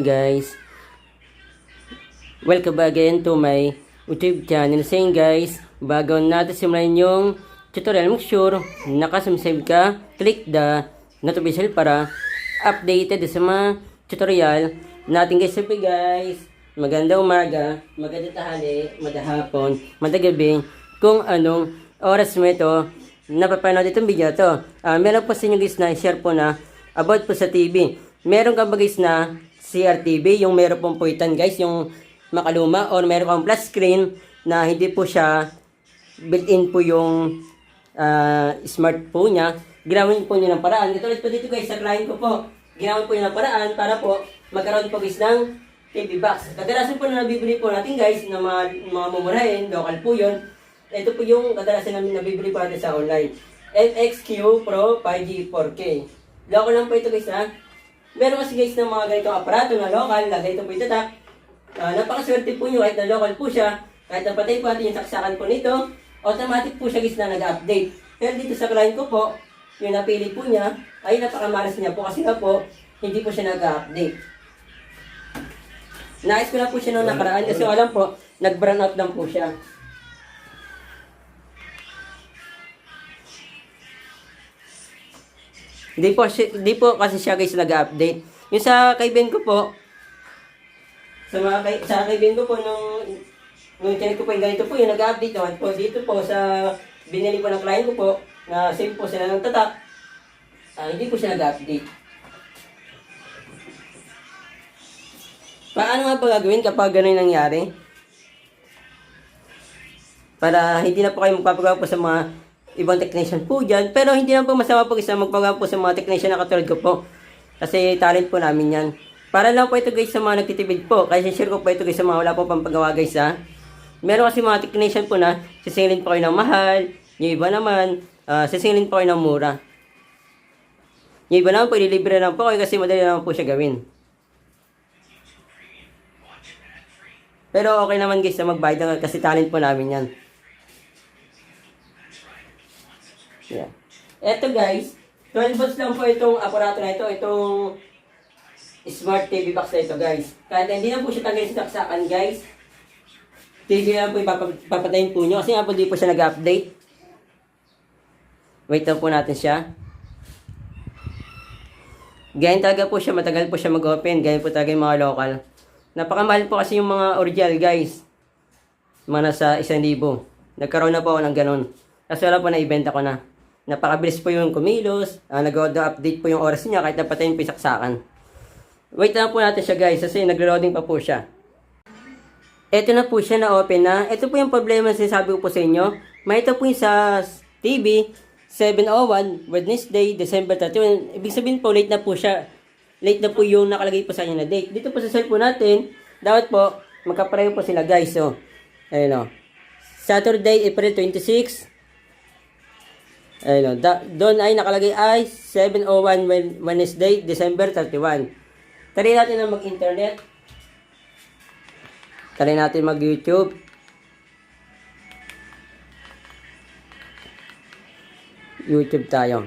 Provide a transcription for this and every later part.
guys, welcome again to my YouTube channel. Saying guys, bago natin simulan yung tutorial, make sure nakasubscribe ka, click the notification para updated sa mga tutorial natin guys. Sabi guys, magandang umaga, magandang tanghali, magandang hapon, magandang gabi, kung anong oras mo ito napapanood itong video to. Meron po sa inyo guys na share po na about po sa TV. Meron ka ba guys na CRTV, yung meron pong puwitan guys, yung makaluma, or meron kang flat screen na hindi po siya built-in po yung smart po niya. Ginawin po niyo ng paraan. Ito ulit po dito guys, sa client ko po. Ginawin po niyo ng paraan para po magkaroon po guys ng TV box. Kadalasan po na nabibili po natin guys na mga mumurahin, local po yun. Ito po yung kadalasan namin nabibili po natin sa online. MXQ Pro 5G 4K. Local lang po ito guys ha. Meron kasi guys ng mga ganitong aparato na local, na ganito po itatak. Napakaswerte po nyo kahit na local po siya, kahit napatay po natin yung saksakan po nito, automatic po siya guys na nag-update. Pero dito sa client ko po, yung napili po niya, ay napakamalas niya po kasi nga po, hindi po siya nag-update. Nais ko na po siya nung nakaraan kasi alam po, nag-brown out lang po siya. Hindi po kasi siya guys nag-update. Yung sa kaibigan ko po, sa kaibigan ko po nung tinig ko po yung ganito po, yung nag-update naman po. Dito po sa binili po ng client ko po, na same po sila ng tatak, hindi po siya nag-update. Paano nga po gagawin kapag gano'n nangyari? Para hindi na po kayo magpapagawa po sa mga ibang technician po dyan. Pero hindi naman po masama po isa magpagawa po sa mga technician na katulad ko po. Kasi talent po namin yan. Para lang po ito guys sa mga nagtitipid po. Kaya share ko po ito guys sa mga wala po pampagawa guys ha. Meron kasi mga technician po na sisingilin po kayo ng mahal. Yung iba naman, sisingilin po kayo ng mura. Yung iba naman po, ililibre lang po kayo kasi madali naman po siya gawin. Pero okay naman guys na magbayad kasi talent po namin yan. Yeah. Eto guys, 12 volts lang po itong aparato na ito, itong smart TV box na ito guys. Kahit hindi na po siya tagay sa saksakan guys, TV na po ipapatayin po nyo kasi nga po di po siya nag-update. Wait lang po natin siya. Ganyan talaga po siya, matagal po siya mag-open, ganyan po talaga yung mga local. Napakamahal po kasi yung mga original guys, mga nasa 1,000. Nagkaroon na po ako ng ganun. Kasi wala po na ibenta ko na. Napakabilis po yung kumilos, nag-update po yung oras niya kahit napatayin po yung saksakan. Wait lang po natin siya guys kasi nagre-loading pa po siya. Ito na po siya na open na. Ito po yung problema na sinasabi ko po sa inyo. May ito po yung sa TV 7:01 Wednesday, December 31. Ibig sabihin po late na po siya. Late na po yung nakalagay po sa inyo na date. Dito po sa cellphone natin, dapat po magkapareho po sila guys. So, ayun o. Saturday, April 26. Ayun, doon ay nakalagay ay 7:01 Wednesday, December 31. Try natin na mag-internet. Try natin mag-YouTube. YouTube tayo.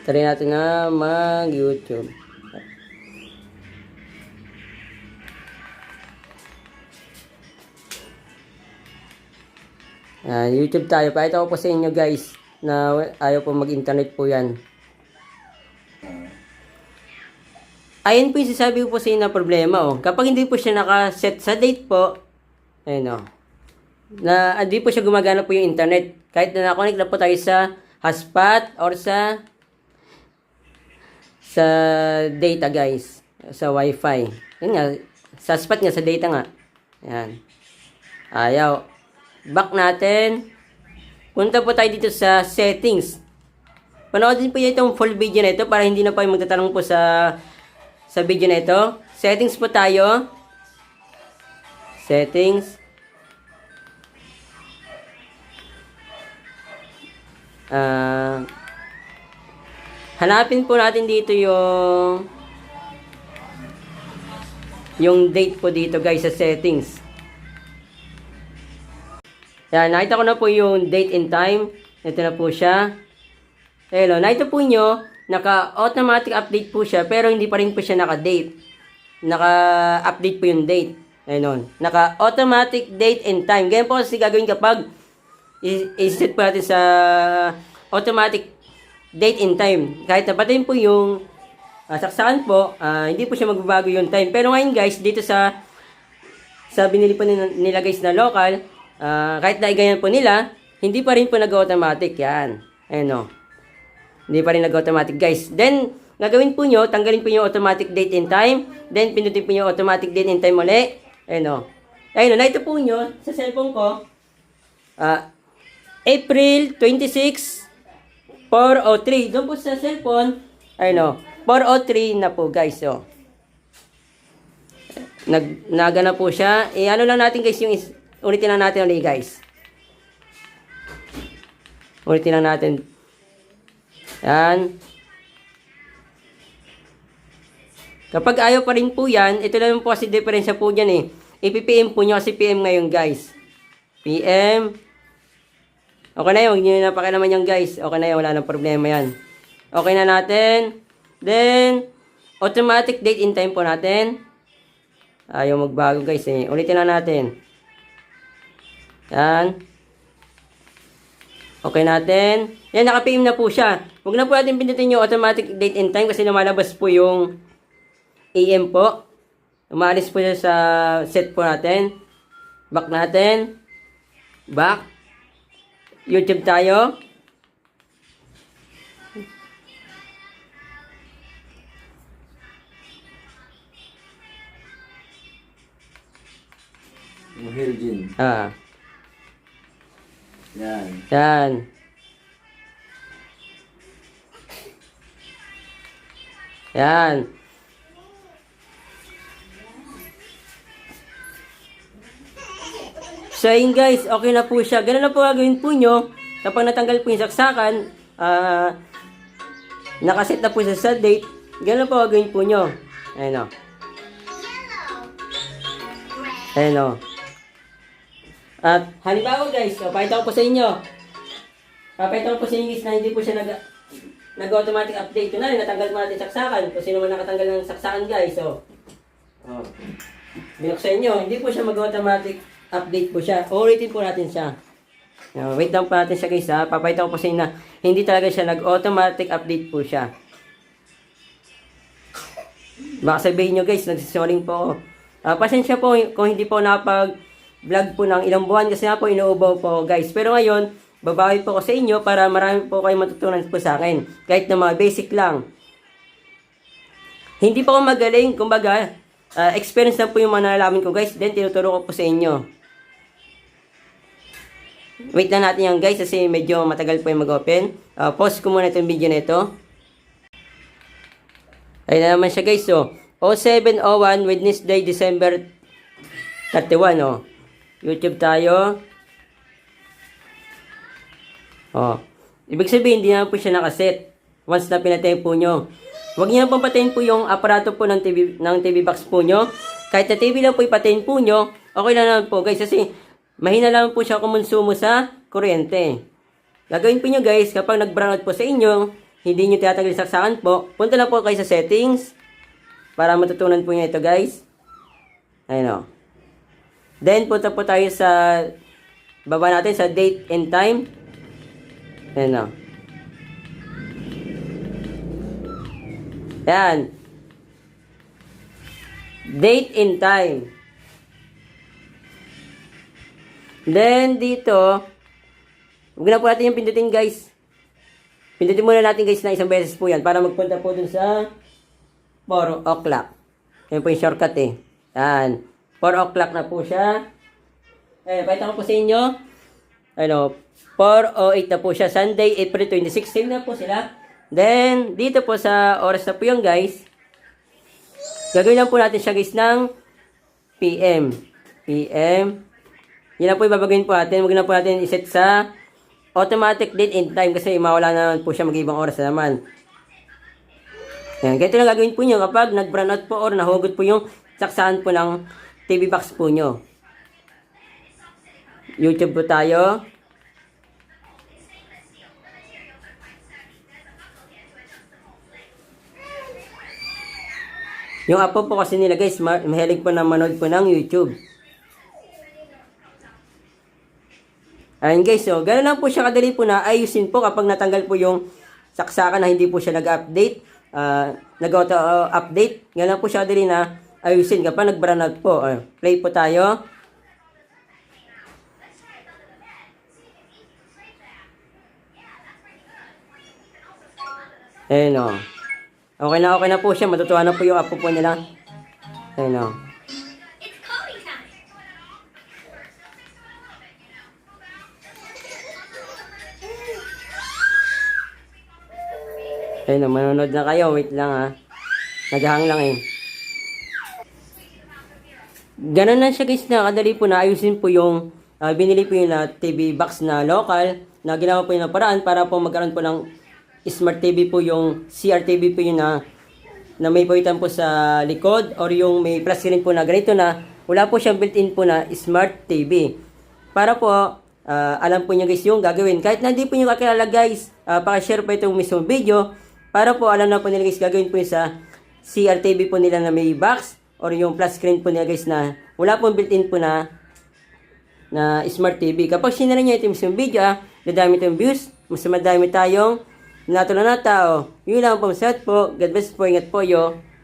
Try natin na mag-YouTube. YouTube tayo. Pakita ko po sa inyo guys na ayaw po mag-internet po yan. Ayun po yung sasabi ko po sa inyo na problema. Oh. Kapag hindi po siya nakaset sa date po, ayun na hindi po siya gumagana po yung internet. Kahit na nakonect na po tayo sa hotspot or sa data guys. Sa wifi. Yun nga. Sa hotspot nga, sa data nga. Ayan. Ayaw. Back natin. Punta po tayo dito sa settings. Panoodin po itong full video na ito para hindi na po magtatanong po sa video na ito. Settings po tayo. Settings. Hanapin po natin dito yung date po dito guys sa settings. Yan, nakita ko na po yung date and time. Ito na po siya. Hello, nakita po nyo, naka-automatic update po siya, pero hindi pa rin po siya naka-date. Naka-update po yung date. Ayun. Naka-automatic date and time. Ganyan po kasi gagawin kapag i-set po natin sa automatic date and time. Kahit napatayin po yung saksakan po, hindi po siya magbabago yung time. Pero ngayon guys, dito sa binili po nila guys na local, kahit na ganyan po nila, hindi pa rin po nag-automatic yan. Ayun o. Hindi pa rin nag-automatic guys. Then, gagawin po nyo, tanggalin po yung automatic date and time. Then, pindutin po yung automatic date and time ulit. Ayun o. Ayun o, na ito po nyo, sa cellphone ko, April 26, 4:03. Doon po sa cellphone, ayun o, 4:03 na po guys o. Naga na po siya. Ano lang natin guys, ulitin lang natin ulit guys. Ulitin lang natin. Yan. Kapag ayaw pa rin po yan, ito lang po kasi diferensya po dyan eh. I-PM po nyo kasi PM ngayon guys. PM. Okay na yun, huwag nyo na pakialaman yan guys. Okay na yun, wala nang problema yan. Okay na natin. Then, automatic date and time po natin. Ayaw magbago guys eh. Ulitin na natin. Yan. Okay natin. Yan, naka-PM na po siya. Huwag na po natin pindutin yung automatic date and time kasi lumalabas po yung AM po. Umalis po siya sa set po natin. Back natin. Back. YouTube tayo. Muhiljin. Yan. Yan. Yan. So yun guys, okay na po siya. Ganun na po gagawin po nyo. Kapag natanggal po yung saksakan, nakaset na po siya sa date, ganun na po gagawin po nyo. Ayun o. Ayun o. At halimbawa guys, pakita ko po sa inyo. Papakita ko po sa inyo guys na hindi po siya nag-automatic update. Yun na rin, natanggal mo natin saksakan. Kung sino man nakatanggal ng saksakan guys. So, binuksan nyo, hindi po siya mag-automatic update po siya. Ulitin po natin siya. Wait lang po natin siya guys ha. Papakita ko po sa inyo na hindi talaga siya nag-automatic update po siya. Baka sabihin nyo guys, nagsisoring po ako. Pasensya po kung hindi po napag-vlog po ng ilang buwan kasi nga po inuubaw po guys. Pero ngayon, babawi po ko sa inyo para marami po kayo matutunan po sa akin. Kahit na mga basic lang. Hindi po ako magaling. Kumbaga, experience na po yung mga nalalaman ko guys. Then, tinuturo ko po sa inyo. Wait lang natin yan guys kasi medyo matagal po yung mag-open. Pause ko muna itong video na ito. Ayun na naman siya guys. So, 07:01 Wednesday, December 31. YouTube tayo. Ibig sabihin, hindi na po siya nakaset. Once na pinatay po nyo. Huwag niyo na pong patayin po yung aparato po ng TV box po nyo. Kahit na TV lang po ipatayin po nyo, okay na naman po guys. Kasi mahina lang po siya kumonsumo sa kuryente. Gagawin po nyo guys, kapag nag-brownout po sa inyo, hindi nyo tinatanggal saksakan po, punta lang po kayo sa settings. Para matutunan po nyo ito guys. Ayun o. Then punta po tayo sa baba natin sa date and time. Ayun o. Yan. Date and time. Then dito, huwag na po natin yung pindutin guys. Pindutin muna natin guys na isang beses po yan para magpunta po dun sa 4 o'clock. Yan po yung shortcut eh. Yan. 4 o'clock na po siya. Pakita ko po sa inyo. Ano, 4:08 na po siya. Sunday, April 26. Same na po sila. Then, dito po sa oras na po yung guys. Gagawin lang po natin siya guys ng PM. PM. Yan na po ibabagawin po natin. Huwag na po natin iset sa automatic date and time kasi mawala na naman po siya mag-ibang oras na naman. Yan. Ganito lang gagawin po nyo kapag nag-brownout po or nahugot po yung saksaan po ng TV box po nyo. YouTube po tayo. Yung apo po kasi nila guys, mahilig po na manood po ng YouTube. Ayun guys, so gano'n lang po siya kadali po na ayusin po kapag natanggal po yung saksakan na hindi po siya nag-update, nag-auto-update. Gano'n lang po siya kadali na ayusin kapag nag-brown out po. Play po tayo. Ayun o. Okay na po siya. Matutuwa na po yung apo po nila. Ayun o. Ayun o, manonood na kayo. Wait lang ha. Naghahang lang eh. Ganun lang siya guys na kadali po na ayusin po yung binili po yung TV box na local na ginawa po yung paraan para po magkaroon po ng smart TV po yung CRTV po yun na may poitan po sa likod or yung may plus screen po na ganito na wala po siyang built-in po na smart TV. Para po alam po niyo guys yung gagawin. Kahit na hindi po niyo kakilala guys, pakishare po itong mismong video para po alam na po nila guys gagawin po yung sa CRTV po nila na may box or yung plus screen po nila guys na wala pong built-in po na smart TV. Kapag sinara nyo ito yung video, dadami itong views, mas madami tayong natulungan na tao. Yun lang po, masat po. God bless po, ingat po yo.